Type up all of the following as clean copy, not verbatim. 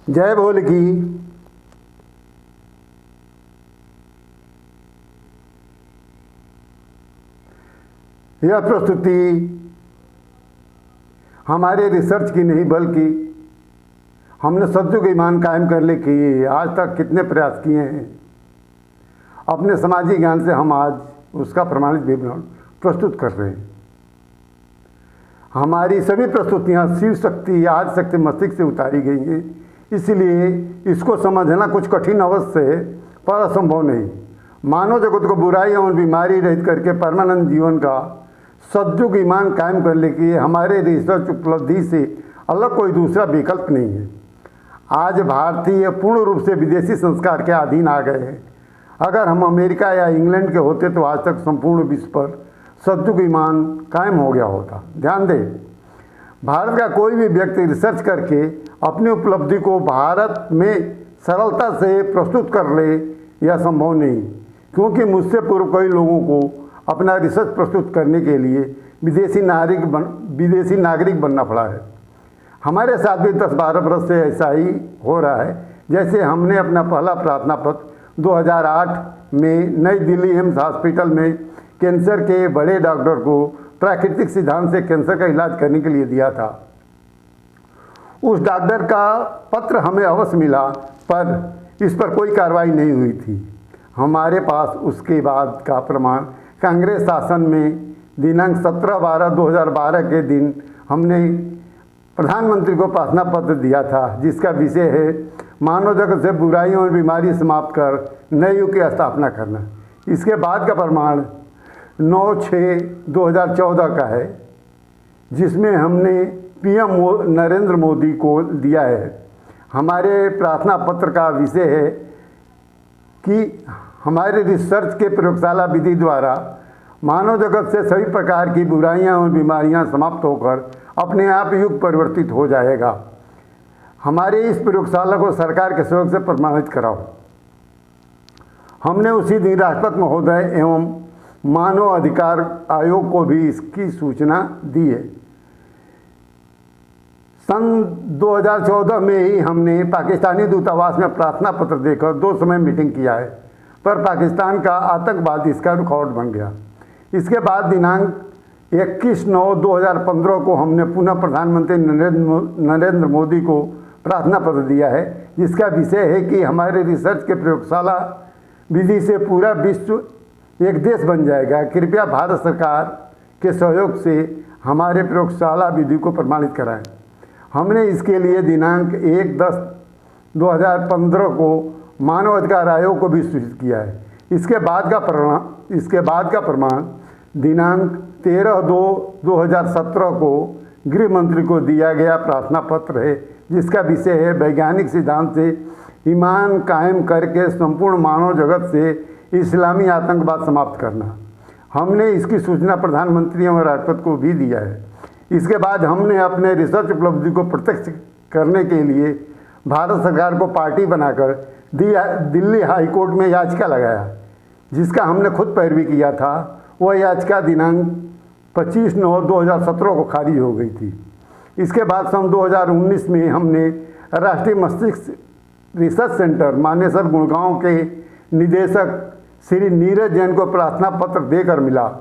जय भोले की। यह प्रस्तुति हमारे रिसर्च की नहीं बल्कि हमने सतयुग ईमान कायम करने के लिए आज तक कितने प्रयास किए हैं, अपने समाजी ज्ञान से हम आज उसका प्रमाणित विवरण प्रस्तुत कर रहे हैं। हमारी सभी प्रस्तुतियाँ शिव शक्ति आदि शक्ति मस्तिष्क से उतारी गई हैं, इसलिए इसको समझना कुछ कठिन अवश्य है पर असंभव नहीं। मानव जगत को बुराई और बीमारी रहित करके परमानंद जीवन का सतयुग ईमान कायम करने के लिए हमारे रिसर्च उपलब्धि से अलग कोई दूसरा विकल्प नहीं है। आज भारतीय पूर्ण रूप से विदेशी संस्कार के अधीन आ गए हैं। अगर हम अमेरिका या इंग्लैंड के होते तो आज तक संपूर्ण विश्व पर सतयुग ईमान कायम हो गया होता। ध्यान दें, भारत का कोई भी व्यक्ति रिसर्च करके अपनी उपलब्धि को भारत में सरलता से प्रस्तुत कर ले, यह संभव नहीं, क्योंकि मुझसे पूर्व कई लोगों को अपना रिसर्च प्रस्तुत करने के लिए विदेशी नागरिक बनना पड़ा है। हमारे साथ भी 10-12 वर्ष से ऐसा ही हो रहा है। जैसे हमने अपना पहला प्रार्थना पत्र 2008 में नई दिल्ली एम्स हॉस्पिटल में कैंसर के बड़े डॉक्टर को प्राकृतिक सिद्धांत से कैंसर का इलाज करने के लिए दिया था। उस डॉक्टर का पत्र हमें अवश्य मिला, पर इस पर कोई कार्रवाई नहीं हुई थी। हमारे पास उसके बाद का प्रमाण कांग्रेस शासन में दिनांक 17/12/2012 के दिन हमने प्रधानमंत्री को प्रार्थना पत्र दिया था, जिसका विषय है मानव जगत से बुराइयों और बीमारी समाप्त कर नए युग की स्थापना करना। इसके बाद का प्रमाण 9/6/2014 का है, जिसमें हमने पीएम नरेंद्र मोदी को दिया है। हमारे प्रार्थना पत्र का विषय है कि हमारे रिसर्च के प्रयोगशाला विधि द्वारा मानव जगत से सभी प्रकार की बुराइयां और बीमारियां समाप्त होकर अपने आप युग परिवर्तित हो जाएगा। हमारे इस प्रयोगशाला को सरकार के सहयोग से प्रमाणित कराओ। हमने उसी दिन राष्ट्रपति महोदय एवं मानव अधिकार आयोग को भी इसकी सूचना दी है। सन 2014 में ही हमने पाकिस्तानी दूतावास में प्रार्थना पत्र देकर 2 समय मीटिंग किया है, पर पाकिस्तान का आतंकवाद इसका रिकॉर्ड बन गया। इसके बाद दिनांक 21/9/2015 को हमने पुनः प्रधानमंत्री नरेंद्र मोदी को प्रार्थना पत्र दिया है, जिसका विषय है कि हमारे रिसर्च के प्रयोगशाला विधि से पूरा विश्व एक देश बन जाएगा। कृपया भारत सरकार के सहयोग से हमारे प्रयोगशाला विधि को प्रमाणित कराएं। हमने इसके लिए दिनांक 1/10/2015 को मानव अधिकार आयोग को भी सूचित किया है। इसके बाद का प्रमाण दिनांक 13/2/2017 को गृह मंत्री को दिया गया प्रार्थना पत्र है, जिसका विषय है वैज्ञानिक सिद्धांत से ईमान कायम करके संपूर्ण मानव जगत से इस्लामी आतंकवाद समाप्त करना। हमने इसकी सूचना प्रधानमंत्री एवं राष्ट्रपति को भी दिया है। इसके बाद हमने अपने रिसर्च उपलब्धि को प्रत्यक्ष करने के लिए भारत सरकार को पार्टी बनाकर दिल्ली हाई कोर्ट में याचिका लगाया, जिसका हमने खुद पैरवी किया था। वह याचिका दिनांक 25/9/2017 को खारिज हो गई थी। इसके बाद सन 2019 में हमने राष्ट्रीय मस्तिष्क रिसर्च सेंटर मानेसर गुड़गांव के निदेशक श्री नीरज जैन को प्रार्थना पत्र देकर मिला।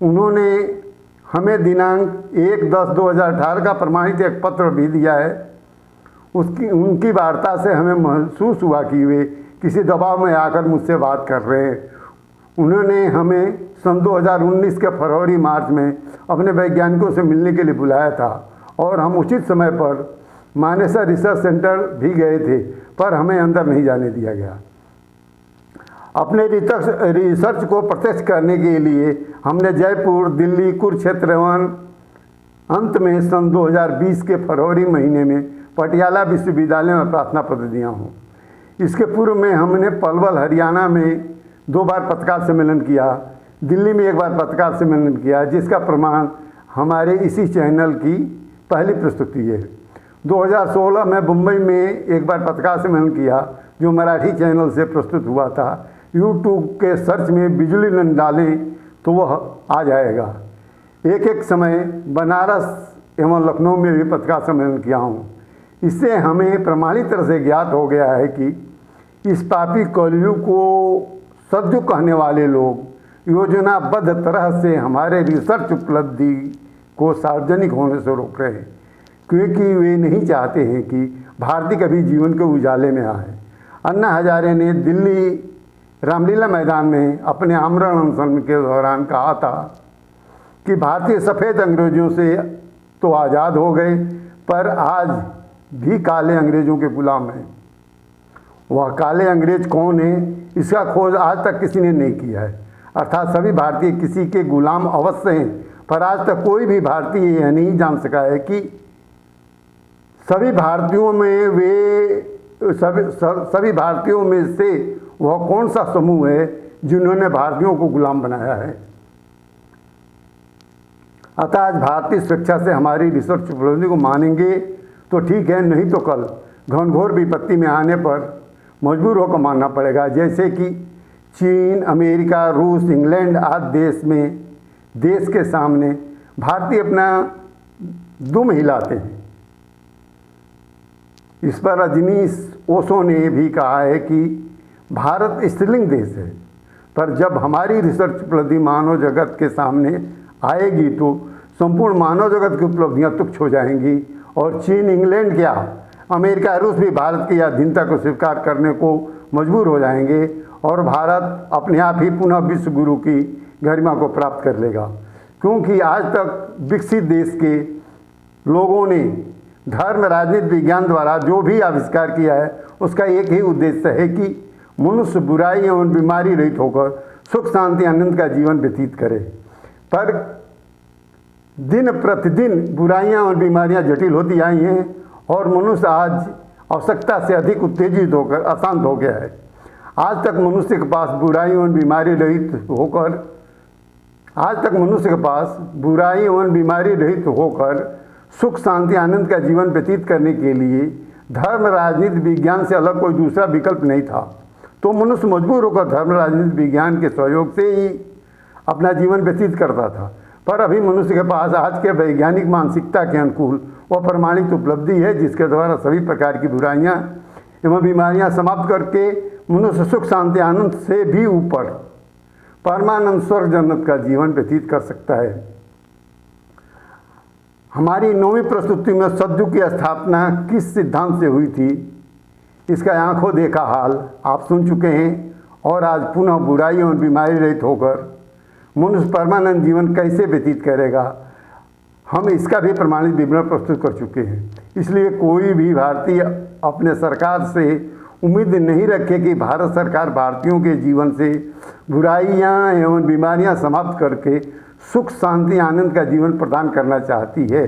उन्होंने हमें दिनांक 1/10/2018 का प्रमाणित एक पत्र भी दिया है। उनकी वार्ता से हमें महसूस हुआ कि वे किसी दबाव में आकर मुझसे बात कर रहे हैं। उन्होंने हमें सन 2019 के फरवरी-मार्च में अपने वैज्ञानिकों से मिलने के लिए बुलाया था और हम उचित समय पर मानेसर रिसर्च सेंटर भी गए थे, पर हमें अंदर नहीं जाने दिया गया। अपने रिसर्च को प्रत्यक्ष करने के लिए हमने जयपुर, दिल्ली, कुरुक्षेत्र एवं अंत में सन 2020 के फरवरी महीने में पटियाला विश्वविद्यालय में प्रार्थना पत्र दिया हूँ। इसके पूर्व में हमने पलवल, हरियाणा में 2 बार पत्रकार सम्मेलन किया, दिल्ली में 1 बार पत्रकार सम्मेलन किया, जिसका प्रमाण हमारे इसी चैनल की पहली प्रस्तुति है। 2016 में मुंबई में 1 बार पत्रकार सम्मेलन किया, जो मराठी चैनल से प्रस्तुत हुआ था। यूट्यूब के सर्च में बिजली न डालें तो वह आ जाएगा। एक समय बनारस एवं लखनऊ में भी पत्रकार सम्मेलन किया हूँ। इससे हमें प्रमाणित तरह से ज्ञात हो गया है कि इस पापी कलयुग को सद्युग कहने वाले लोग योजनाबद्ध तरह से हमारे रिसर्च उपलब्धि को सार्वजनिक होने से रोक रहे हैं, क्योंकि वे नहीं चाहते हैं कि भारतीय कभी जीवन के उजाले में आए। अन्ना हजारे ने दिल्ली रामलीला मैदान में अपने आमरण अनशन के दौरान कहा था कि भारतीय सफ़ेद अंग्रेजों से तो आज़ाद हो गए, पर आज भी काले अंग्रेजों के गुलाम हैं। वह काले अंग्रेज कौन है, इसका खोज आज तक किसी ने नहीं किया है। अर्थात सभी भारतीय किसी के गुलाम अवश्य हैं, पर आज तक कोई भी भारतीय यह नहीं जान सका है कि सभी भारतीयों में से वह कौन सा समूह है जिन्होंने भारतीयों को गुलाम बनाया है। अतः आज भारतीय स्वेच्छा से हमारी रिसर्च उपलब्धि को मानेंगे तो ठीक है, नहीं तो कल घनघोर विपत्ति में आने पर मजबूर होकर मानना पड़ेगा। जैसे कि चीन, अमेरिका, रूस, इंग्लैंड आदि देश के सामने भारतीय अपना दुम हिलाते हैं। इस पर रजनीश ओशो ने भी कहा है कि भारत स्त्रीलिंग देश है, पर जब हमारी रिसर्च उपलब्धि मानव जगत के सामने आएगी तो संपूर्ण मानव जगत की उपलब्धियां तुच्छ हो जाएंगी और चीन, इंग्लैंड क्या अमेरिका, रूस भी भारत की अधीनता को स्वीकार करने को मजबूर हो जाएंगे और भारत अपने आप ही पुनः विश्व गुरु की गरिमा को प्राप्त कर लेगा। क्योंकि आज तक विकसित देश के लोगों ने धर्म, राजनीति, विज्ञान द्वारा जो भी आविष्कार किया है उसका एक ही उद्देश्य है कि मनुष्य बुराई एवं बीमारी रहित होकर सुख, शांति, आनंद का जीवन व्यतीत करे। पर दिन प्रतिदिन बुराइयां और बीमारियां जटिल होती आई हैं और मनुष्य आज आवश्यकता से अधिक उत्तेजित होकर अशांत हो गया है। आज तक मनुष्य के पास बुराई एवं बीमारी रहित होकर सुख, शांति, आनंद का जीवन व्यतीत करने के लिए धर्म, राजनीति, विज्ञान से अलग कोई दूसरा विकल्प नहीं था। तो मनुष्य मजबूर होकर धर्म, राजनीति, विज्ञान के सहयोग से ही अपना जीवन व्यतीत करता था। पर अभी मनुष्य के पास आज के वैज्ञानिक मानसिकता के अनुकूल वह प्रमाणित उपलब्धि है जिसके द्वारा सभी प्रकार की बुराइयां एवं बीमारियां समाप्त करके मनुष्य सुख, शांति, आनंद से भी ऊपर परमानंद स्वर्ग जन्नत का जीवन व्यतीत कर सकता है। हमारी 9वीं प्रस्तुति में सद्युग की स्थापना किस सिद्धांत से हुई थी, इसका आंखों देखा हाल आप सुन चुके हैं और आज पुनः बुराई और बीमारी रहित होकर मनुष्य परमानंद जीवन कैसे व्यतीत करेगा, हम इसका भी प्रमाणित विवरण प्रस्तुत कर चुके हैं। इसलिए कोई भी भारतीय अपने सरकार से उम्मीद नहीं रखे कि भारत सरकार भारतीयों के जीवन से बुराइयां एवं बीमारियां समाप्त करके सुख, शांति, आनंद का जीवन प्रदान करना चाहती है।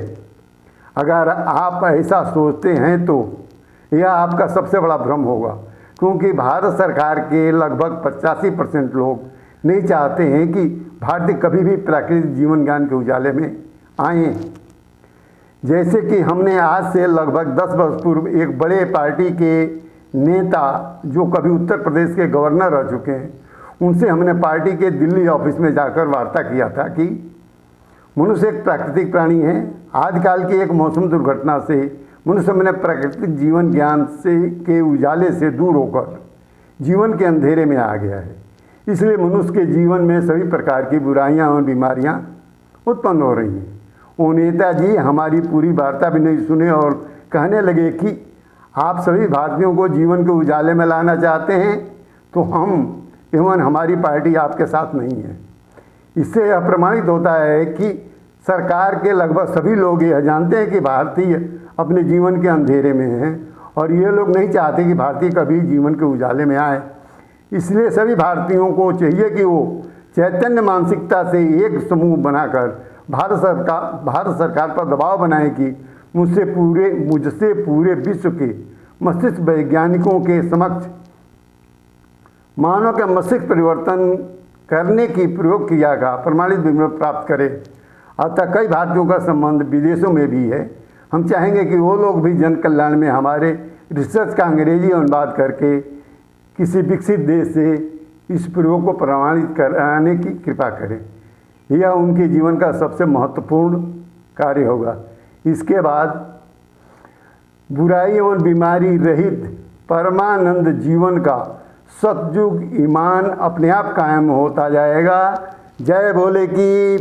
अगर आप ऐसा सोचते हैं तो यह आपका सबसे बड़ा भ्रम होगा, क्योंकि भारत सरकार के लगभग 85% लोग नहीं चाहते हैं कि भारतीय कभी भी प्राकृतिक जीवन ज्ञान के उजाले में आए। जैसे कि हमने आज से लगभग 10 वर्ष पूर्व एक बड़े पार्टी के नेता जो कभी उत्तर प्रदेश के गवर्नर रह चुके हैं, उनसे हमने पार्टी के दिल्ली ऑफिस में जाकर वार्ता किया था कि मनुष्य एक प्राकृतिक प्राणी है। आजकल की एक मौसम दुर्घटना से मनुष्य अपने प्राकृतिक जीवन ज्ञान के उजाले से दूर होकर जीवन के अंधेरे में आ गया है। इसलिए मनुष्य के जीवन में सभी प्रकार की बुराइयां और बीमारियां उत्पन्न हो रही हैं। वो नेताजी हमारी पूरी वार्ता भी नहीं सुने और कहने लगे कि आप सभी भारतीयों को जीवन के उजाले में लाना चाहते हैं तो हम एवं हमारी पार्टी आपके साथ नहीं है। इससे यह प्रमाणित होता है कि सरकार के लगभग सभी लोग यह जानते हैं कि भारतीय अपने जीवन के अंधेरे में हैं और ये लोग नहीं चाहते कि भारतीय कभी जीवन के उजाले में आए। इसलिए सभी भारतीयों को चाहिए कि वो चैतन्य मानसिकता से एक समूह बनाकर भारत सरकार पर दबाव बनाए कि मुझसे पूरे विश्व के मस्तिष्क वैज्ञानिकों के समक्ष मानव के मस्तिष्क परिवर्तन करने की प्रयोग क्रिया का प्रमाणित विवरण प्राप्त करे। अतः कई भारतीयों का संबंध विदेशों में भी है। हम चाहेंगे कि वो लोग भी जन कल्याण में हमारे रिसर्च का अंग्रेजी अनुवाद करके किसी विकसित देश से इस प्रयोग को प्रमाणित कराने की कृपा करें। यह उनके जीवन का सबसे महत्वपूर्ण कार्य होगा। इसके बाद बुराई एवं बीमारी रहित परमानंद जीवन का सतयुग ईमान अपने आप कायम होता जाएगा। जय भोले की